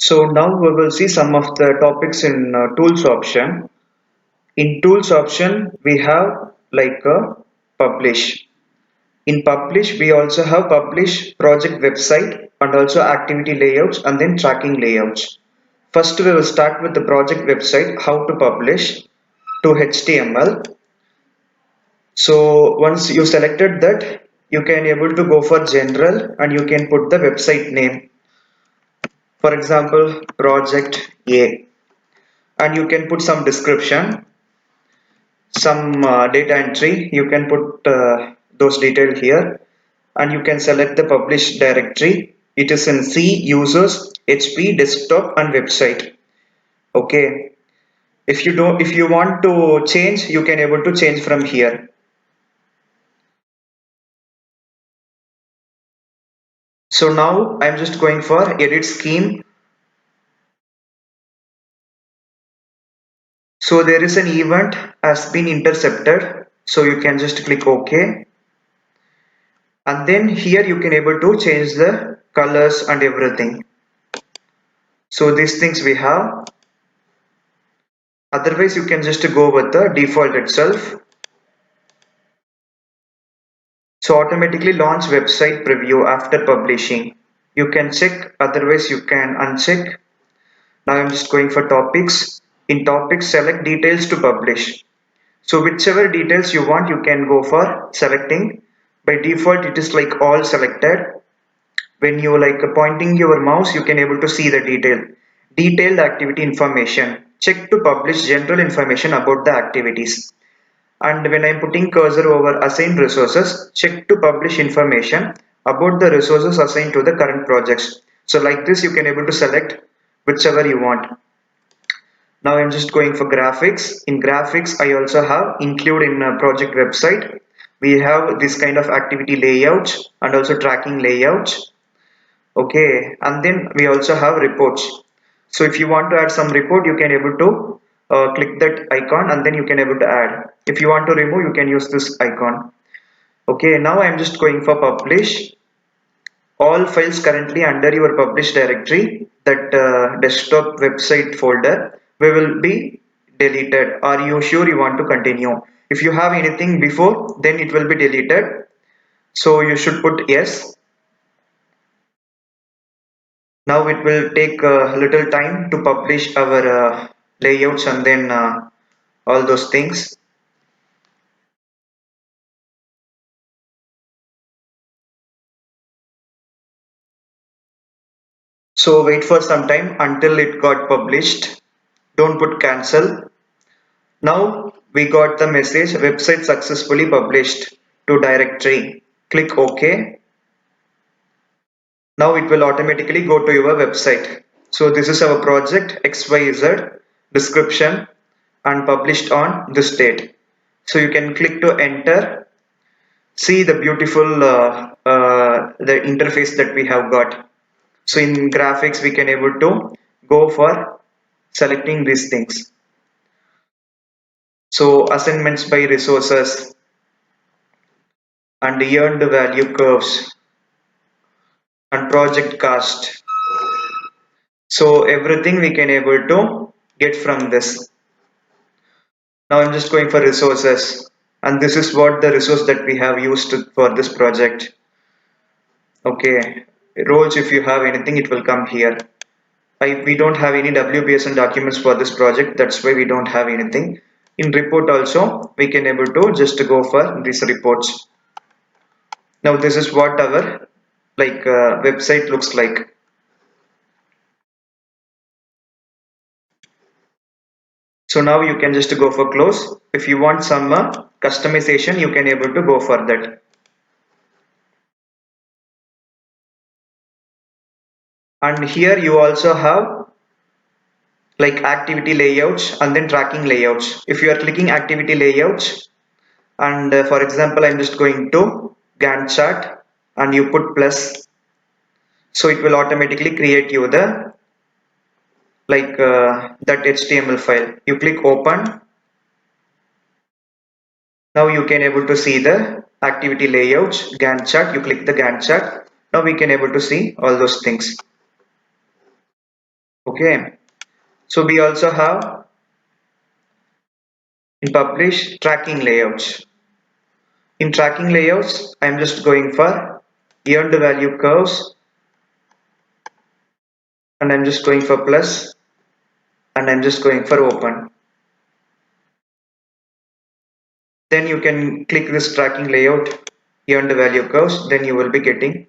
So now we will see some of the topics in tools option. In tools option, we have like publish. In publish, we also have publish project website and also activity layouts and then tracking layouts. First, we will start with the project website, how to publish to HTML. So once you selected that, you can able to go for general and you can put the website name. For example, project A, and you can put some description, some data entry. You can put those details here, and you can select the publish directory. It is in C, users, HP, desktop, and website. Okay. If you want to change, you can able to change from here. So now I'm just going for edit scheme. So there is an event has been intercepted. So you can just click OK. And then here you can able to change the colors and everything. So these things we have. Otherwise you can just go with the default itself. So automatically launch website preview after publishing. You can check, otherwise you can uncheck. Now I'm just going for topics. In topics, select details to publish. So whichever details you want, you can go for selecting. By default, it is like all selected. When you like pointing your mouse, you can able to see the detailed activity information. Check to publish general information about the activities. And when I'm putting cursor over assigned resources, check to publish information about the resources assigned to the current projects. So like this, you can able to select whichever you want. Now I'm just going for graphics. In graphics, I also have include in a project website. We have this kind of activity layouts and also tracking layouts. Okay, and then we also have reports. So if you want to add some report, you can able to click that icon and then you can able to add. If you want to remove, you can use this icon. Okay, now I'm just going for publish. All files currently under your publish directory, that desktop website folder, we will be deleted. Are you sure you want to continue? If you have anything before, then it will be deleted. So you should put yes. Now it will take a little time to publish our layouts and then all those things. So wait for some time until it got published. Don't put cancel. Now we got the message website successfully published to directory. Click OK. Now it will automatically go to your website. So this is our project XYZ description and published on this date. So you can click to enter. See the beautiful the interface that we have got. So in graphics we can able to go for selecting these things. So assignments by resources and earned value curves and project cost. So everything we can able to get from this. Now I'm just going for resources, and this is what the resource that we have used for this project. Okay, roles, if you have anything, it will come here. We don't have any WPSN documents for this project, that's why we don't have anything. In report also, we can able to just go for these reports. Now this is what our like website looks like. So now you can just go for close. If you want some customization, you can able to go for that. And here you also have like activity layouts and then tracking layouts. If you are clicking activity layouts and for example I'm just going to Gantt chart and you put plus, so it will automatically create you the like that HTML file. You click open. Now you can able to see the activity layouts, Gantt chart. You click the Gantt chart. Now we can able to see all those things. Okay, so we also have in publish tracking layouts. In tracking layouts, I'm just going for earned value curves, and I'm just going for plus, and I'm just going for open. Then you can click this tracking layout earned value curves, then you will be getting